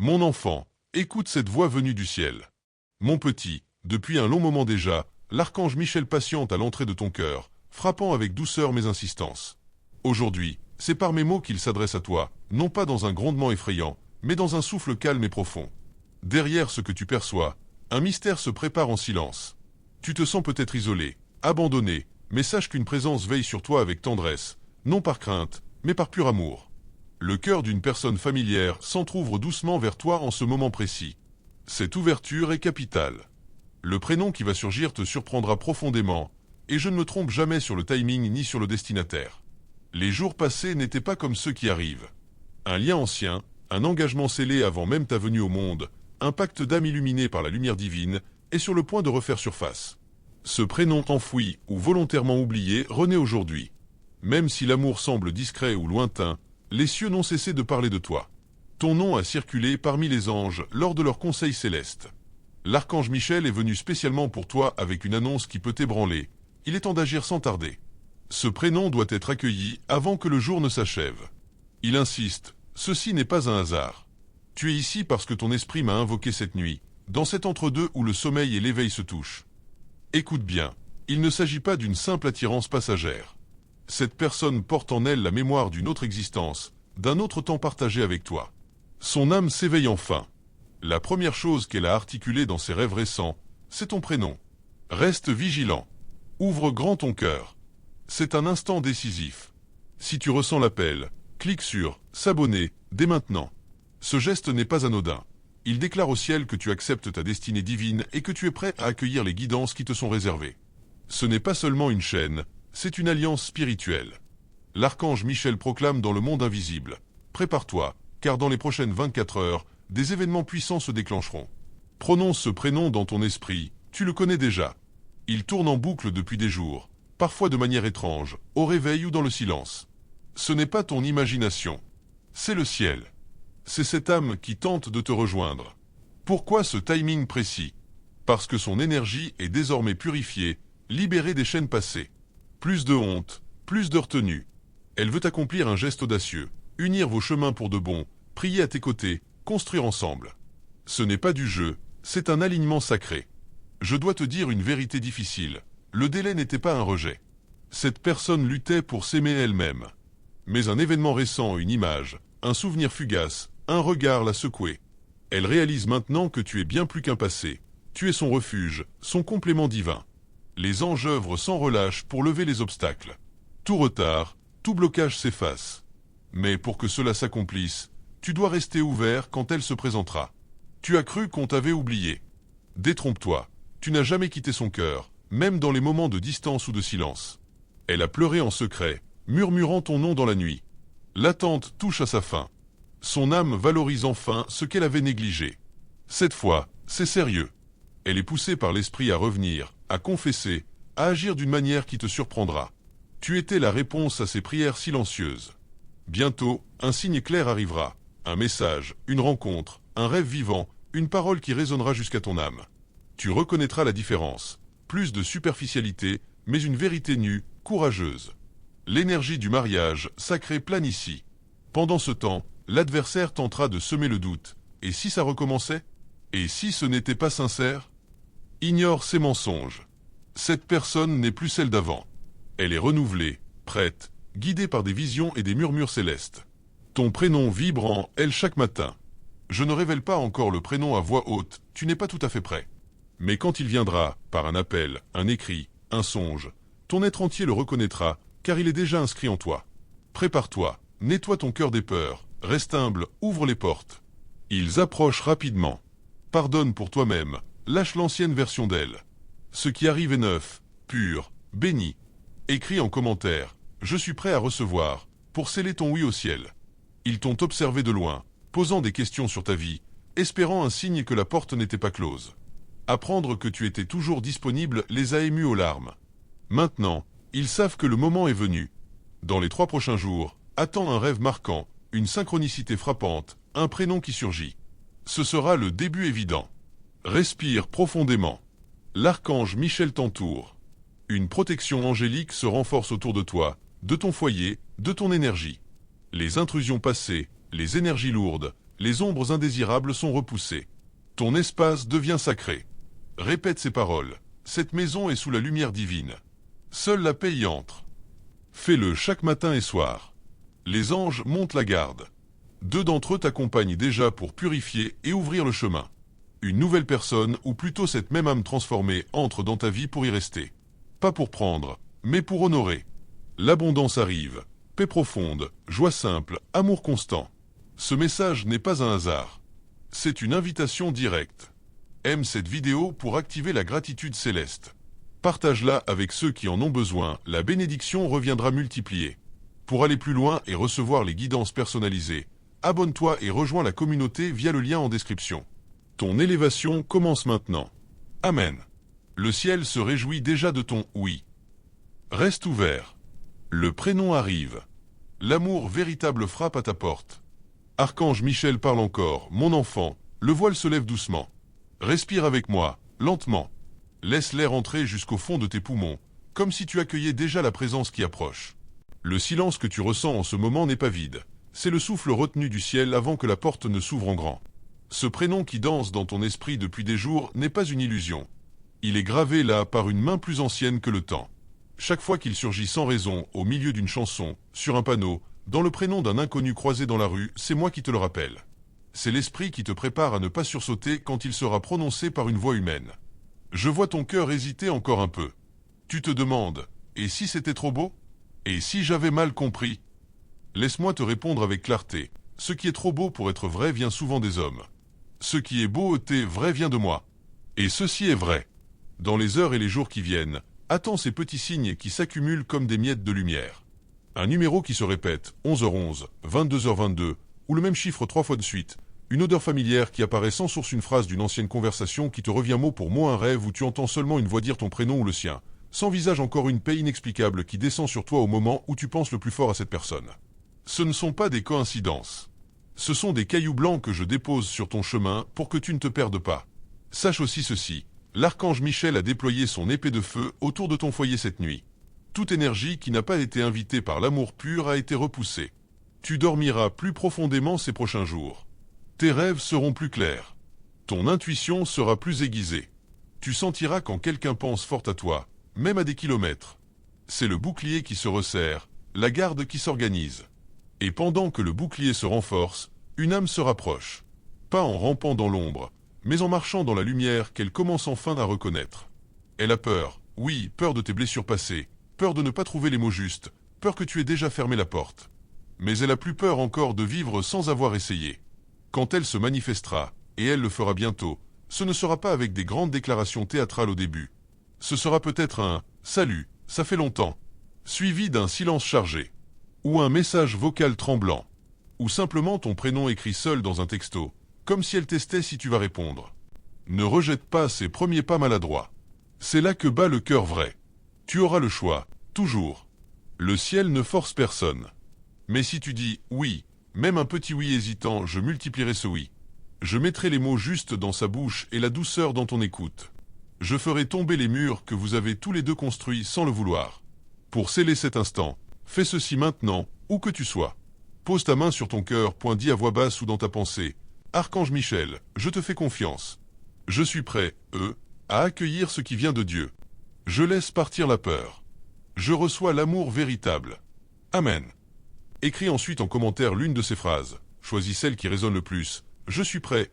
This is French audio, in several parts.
Mon enfant, écoute cette voix venue du ciel. Mon petit, depuis un long moment déjà, l'archange Michel patiente à l'entrée de ton cœur, frappant avec douceur mes insistances. Aujourd'hui, c'est par mes mots qu'il s'adresse à toi, non pas dans un grondement effrayant, mais dans un souffle calme et profond. Derrière ce que tu perçois, un mystère se prépare en silence. Tu te sens peut-être isolé, abandonné, mais sache qu'une présence veille sur toi avec tendresse, non par crainte, mais par pur amour. Le cœur d'une personne familière s'entr'ouvre doucement vers toi en ce moment précis. Cette ouverture est capitale. Le prénom qui va surgir te surprendra profondément, et je ne me trompe jamais sur le timing ni sur le destinataire. Les jours passés n'étaient pas comme ceux qui arrivent. Un lien ancien, un engagement scellé avant même ta venue au monde, un pacte d'âme illuminé par la lumière divine, est sur le point de refaire surface. Ce prénom enfoui ou volontairement oublié renaît aujourd'hui. Même si l'amour semble discret ou lointain, les cieux n'ont cessé de parler de toi. Ton nom a circulé parmi les anges lors de leur conseil céleste. L'archange Michel est venu spécialement pour toi avec une annonce qui peut t'ébranler. Il est temps d'agir sans tarder. Ce prénom doit être accueilli avant que le jour ne s'achève. Il insiste, ceci n'est pas un hasard. Tu es ici parce que ton esprit m'a invoqué cette nuit, dans cet entre-deux où le sommeil et l'éveil se touchent. Écoute bien, il ne s'agit pas d'une simple attirance passagère. Cette personne porte en elle la mémoire d'une autre existence, d'un autre temps partagé avec toi. Son âme s'éveille enfin. La première chose qu'elle a articulée dans ses rêves récents, c'est ton prénom. Reste vigilant. Ouvre grand ton cœur. C'est un instant décisif. Si tu ressens l'appel, clique sur « S'abonner » dès maintenant. Ce geste n'est pas anodin. Il déclare au ciel que tu acceptes ta destinée divine et que tu es prêt à accueillir les guidances qui te sont réservées. Ce n'est pas seulement une chaîne, c'est une alliance spirituelle. L'archange Michel proclame dans le monde invisible « Prépare-toi, car dans les prochaines 24 heures, des événements puissants se déclencheront. » Prononce ce prénom dans ton esprit, tu le connais déjà. Il tourne en boucle depuis des jours, parfois de manière étrange, au réveil ou dans le silence. Ce n'est pas ton imagination, c'est le ciel. C'est cette âme qui tente de te rejoindre. Pourquoi ce timing précis? Parce que son énergie est désormais purifiée, libérée des chaînes passées. Plus de honte, plus de retenue. Elle veut accomplir un geste audacieux, unir vos chemins pour de bon, prier à tes côtés, construire ensemble. Ce n'est pas du jeu, c'est un alignement sacré. Je dois te dire une vérité difficile, le délai n'était pas un rejet. Cette personne luttait pour s'aimer elle-même. Mais un événement récent, une image, un souvenir fugace, un regard l'a secoué. Elle réalise maintenant que tu es bien plus qu'un passé. Tu es son refuge, son complément divin. Les anges œuvrent sans relâche pour lever les obstacles. Tout retard, tout blocage s'efface. Mais pour que cela s'accomplisse, tu dois rester ouvert quand elle se présentera. Tu as cru qu'on t'avait oublié. Détrompe-toi, tu n'as jamais quitté son cœur, même dans les moments de distance ou de silence. Elle a pleuré en secret, murmurant ton nom dans la nuit. L'attente touche à sa fin. Son âme valorise enfin ce qu'elle avait négligé. Cette fois, c'est sérieux. Elle est poussée par l'esprit à revenir, à confesser, à agir d'une manière qui te surprendra. Tu étais la réponse à ses prières silencieuses. Bientôt, un signe clair arrivera. Un message, une rencontre, un rêve vivant, une parole qui résonnera jusqu'à ton âme. Tu reconnaîtras la différence. Plus de superficialité, mais une vérité nue, courageuse. L'énergie du mariage sacré plane ici. Pendant ce temps, l'adversaire tentera de semer le doute. Et si ça recommençait? Et si ce n'était pas sincère? Ignore ces mensonges. Cette personne n'est plus celle d'avant. Elle est renouvelée, prête, guidée par des visions et des murmures célestes. Ton prénom vibre en elle chaque matin. Je ne révèle pas encore le prénom à voix haute, tu n'es pas tout à fait prêt. Mais quand il viendra, par un appel, un écrit, un songe, ton être entier le reconnaîtra, car il est déjà inscrit en toi. Prépare-toi, nettoie ton cœur des peurs, reste humble, ouvre les portes. Ils approchent rapidement. Pardonne pour toi-même, lâche l'ancienne version d'elle. Ce qui arrive est neuf, pur, béni. Écris en commentaire, je suis prêt à recevoir, pour sceller ton oui au ciel. Ils t'ont observé de loin, posant des questions sur ta vie, espérant un signe que la porte n'était pas close. Apprendre que tu étais toujours disponible les a émus aux larmes. Maintenant, ils savent que le moment est venu. Dans les 3 prochains jours, attends un rêve marquant, une synchronicité frappante, un prénom qui surgit. Ce sera le début évident. Respire profondément. L'archange Michel t'entoure. Une protection angélique se renforce autour de toi, de ton foyer, de ton énergie. Les intrusions passées, les énergies lourdes, Les ombres indésirables sont repoussées. Ton espace devient sacré. Répète ces paroles. Cette maison est sous la lumière divine. Seule la paix y entre. Fais-le chaque matin et soir. Les anges montent la garde. 2 d'entre eux t'accompagnent déjà pour purifier et ouvrir le chemin. Une nouvelle personne, ou plutôt cette même âme transformée, entre dans ta vie pour y rester. Pas pour prendre, mais pour honorer. L'abondance arrive. Paix profonde, joie simple, amour constant. Ce message n'est pas un hasard. C'est une invitation directe. Aime cette vidéo pour activer la gratitude céleste. Partage-la avec ceux qui en ont besoin, la bénédiction reviendra multipliée. Pour aller plus loin et recevoir les guidances personnalisées, abonne-toi et rejoins la communauté via le lien en description. Ton élévation commence maintenant. Amen. Le ciel se réjouit déjà de ton oui. Reste ouvert. Le prénom arrive. L'amour véritable frappe à ta porte. Archange Michel parle encore. Mon enfant, le voile se lève doucement. Respire avec moi, lentement. Laisse l'air entrer jusqu'au fond de tes poumons, comme si tu accueillais déjà la présence qui approche. Le silence que tu ressens en ce moment n'est pas vide. C'est le souffle retenu du ciel avant que la porte ne s'ouvre en grand. Ce prénom qui danse dans ton esprit depuis des jours n'est pas une illusion. Il est gravé là par une main plus ancienne que le temps. Chaque fois qu'il surgit sans raison, au milieu d'une chanson, sur un panneau, dans le prénom d'un inconnu croisé dans la rue, c'est moi qui te le rappelle. C'est l'esprit qui te prépare à ne pas sursauter quand il sera prononcé par une voix humaine. Je vois ton cœur hésiter encore un peu. Tu te demandes, et si c'était trop beau? Et si j'avais mal compris? Laisse-moi te répondre avec clarté. Ce qui est trop beau pour être vrai vient souvent des hommes. Ce qui est beauté vrai vient de moi. Et ceci est vrai. Dans les heures et les jours qui viennent, attends ces petits signes qui s'accumulent comme des miettes de lumière. Un numéro qui se répète, 11h11, 22h22, ou le même chiffre 3 fois de suite. Une odeur familière qui apparaît sans source, une phrase d'une ancienne conversation qui te revient mot pour mot, un rêve où tu entends seulement une voix dire ton prénom ou le sien. Sans visage, encore une paix inexplicable qui descend sur toi au moment où tu penses le plus fort à cette personne. Ce ne sont pas des coïncidences. Ce sont des cailloux blancs que je dépose sur ton chemin pour que tu ne te perdes pas. Sache aussi ceci, l'archange Michel a déployé son épée de feu autour de ton foyer cette nuit. Toute énergie qui n'a pas été invitée par l'amour pur a été repoussée. Tu dormiras plus profondément ces prochains jours. Tes rêves seront plus clairs. Ton intuition sera plus aiguisée. Tu sentiras quand quelqu'un pense fort à toi, même à des kilomètres. C'est le bouclier qui se resserre, la garde qui s'organise. Et pendant que le bouclier se renforce, une âme se rapproche. Pas en rampant dans l'ombre, mais en marchant dans la lumière qu'elle commence enfin à reconnaître. Elle a peur, oui, peur de tes blessures passées, peur de ne pas trouver les mots justes, peur que tu aies déjà fermé la porte. Mais elle a plus peur encore de vivre sans avoir essayé. Quand elle se manifestera, et elle le fera bientôt, ce ne sera pas avec des grandes déclarations théâtrales au début. Ce sera peut-être un « Salut, ça fait longtemps », suivi d'un silence chargé, ou un message vocal tremblant, ou simplement ton prénom écrit seul dans un texto, comme si elle testait si tu vas répondre. Ne rejette pas ces premiers pas maladroits. C'est là que bat le cœur vrai. Tu auras le choix, toujours. Le ciel ne force personne. Mais si tu dis « oui », même un petit oui hésitant, je multiplierai ce oui. Je mettrai les mots justes dans sa bouche et la douceur dans ton écoute. Je ferai tomber les murs que vous avez tous les deux construits sans le vouloir. Pour sceller cet instant, fais ceci maintenant, où que tu sois. Pose ta main sur ton cœur, point dit à voix basse ou dans ta pensée. Archange Michel, je te fais confiance. Je suis prêt, à accueillir ce qui vient de Dieu. Je laisse partir la peur. Je reçois l'amour véritable. Amen. Écris ensuite en commentaire l'une de ces phrases. Choisis celle qui résonne le plus. Je suis prêt,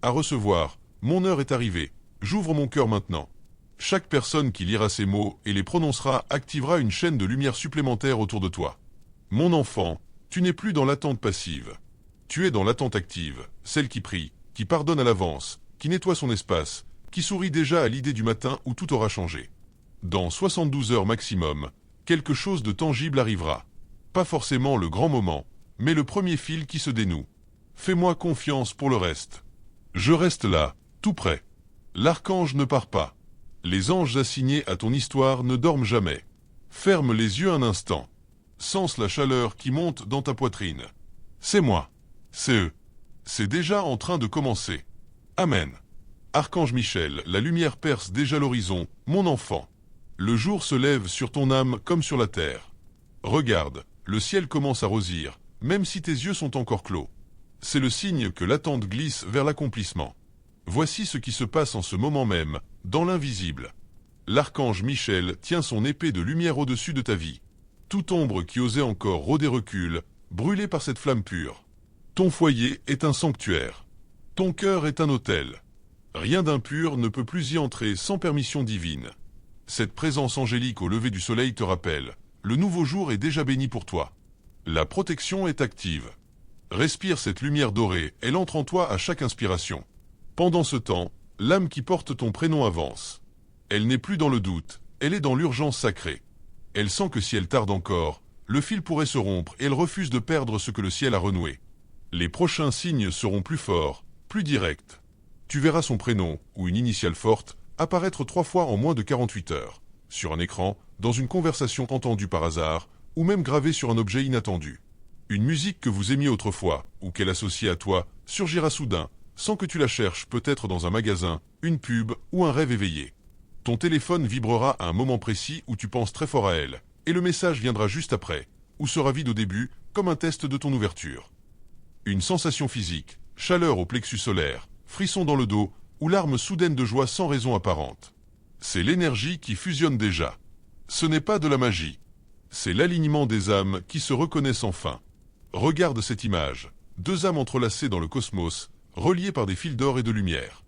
à recevoir. Mon heure est arrivée. J'ouvre mon cœur maintenant. Chaque personne qui lira ces mots et les prononcera activera une chaîne de lumière supplémentaire autour de toi. Mon enfant, tu n'es plus dans l'attente passive. Tu es dans l'attente active, celle qui prie, qui pardonne à l'avance, qui nettoie son espace, qui sourit déjà à l'idée du matin où tout aura changé. Dans 72 heures maximum, quelque chose de tangible arrivera. Pas forcément le grand moment, mais le premier fil qui se dénoue. Fais-moi confiance pour le reste. Je reste là, tout près. L'archange ne part pas. Les anges assignés à ton histoire ne dorment jamais. Ferme les yeux un instant. Sens la chaleur qui monte dans ta poitrine. C'est moi. C'est eux. C'est déjà en train de commencer. Amen. Archange Michel, la lumière perce déjà l'horizon, mon enfant. Le jour se lève sur ton âme comme sur la terre. Regarde, le ciel commence à rosir, même si tes yeux sont encore clos. C'est le signe que l'attente glisse vers l'accomplissement. Voici ce qui se passe en ce moment même, dans l'invisible. L'archange Michel tient son épée de lumière au-dessus de ta vie. Toute ombre qui osait encore rôder recule, brûlée par cette flamme pure. Ton foyer est un sanctuaire. Ton cœur est un autel. Rien d'impur ne peut plus y entrer sans permission divine. Cette présence angélique au lever du soleil te rappelle, le nouveau jour est déjà béni pour toi. La protection est active. Respire cette lumière dorée, elle entre en toi à chaque inspiration. Pendant ce temps, l'âme qui porte ton prénom avance. Elle n'est plus dans le doute, elle est dans l'urgence sacrée. Elle sent que si elle tarde encore, le fil pourrait se rompre et elle refuse de perdre ce que le ciel a renoué. Les prochains signes seront plus forts, plus directs. Tu verras son prénom, ou une initiale forte, apparaître 3 fois en moins de 48 heures, sur un écran, dans une conversation entendue par hasard, ou même gravée sur un objet inattendu. Une musique que vous aimiez autrefois, ou qu'elle associait à toi, surgira soudain, sans que tu la cherches, peut-être dans un magasin, une pub ou un rêve éveillé. Ton téléphone vibrera à un moment précis où tu penses très fort à elle, et le message viendra juste après, ou sera vide au début, comme un test de ton ouverture. Une sensation physique, chaleur au plexus solaire, frisson dans le dos, ou larmes soudaines de joie sans raison apparente. C'est l'énergie qui fusionne déjà. Ce n'est pas de la magie. C'est l'alignement des âmes qui se reconnaissent enfin. Regarde cette image. 2 âmes entrelacées dans le cosmos, reliées par des fils d'or et de lumière.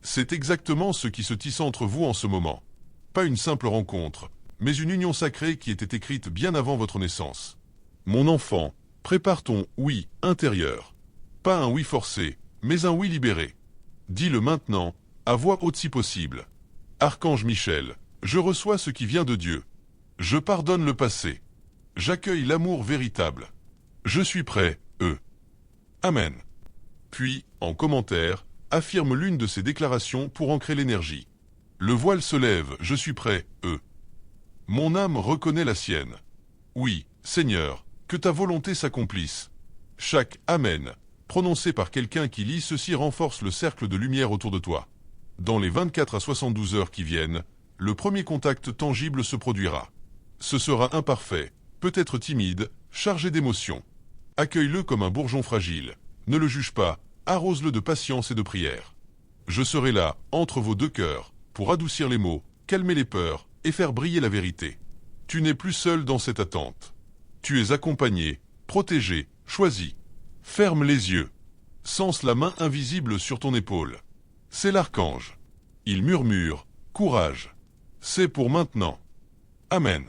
C'est exactement ce qui se tisse entre vous en ce moment. Pas une simple rencontre, mais une union sacrée qui était écrite bien avant votre naissance. Mon enfant, prépare ton oui intérieur. Pas un oui forcé, mais un oui libéré. Dis-le maintenant, à voix haute si possible. Archange Michel, je reçois ce qui vient de Dieu. Je pardonne le passé. J'accueille l'amour véritable. Je suis prêt, Amen. Puis, en commentaire, affirme l'une de ces déclarations pour ancrer l'énergie. Le voile se lève, je suis prêt, Mon âme reconnaît la sienne. Oui, Seigneur, que ta volonté s'accomplisse. Chaque Amen, prononcé par quelqu'un qui lit ceci renforce le cercle de lumière autour de toi. Dans les 24 à 72 heures qui viennent, le premier contact tangible se produira. Ce sera imparfait, peut-être timide, chargé d'émotions. Accueille-le comme un bourgeon fragile. Ne le juge pas, arrose-le de patience et de prière. Je serai là, entre vos 2 cœurs, pour adoucir les mots, calmer les peurs et faire briller la vérité. Tu n'es plus seul dans cette attente. Tu es accompagné, protégé, choisi. Ferme les yeux. Sens la main invisible sur ton épaule. C'est l'archange. Il murmure, courage. C'est pour maintenant. Amen.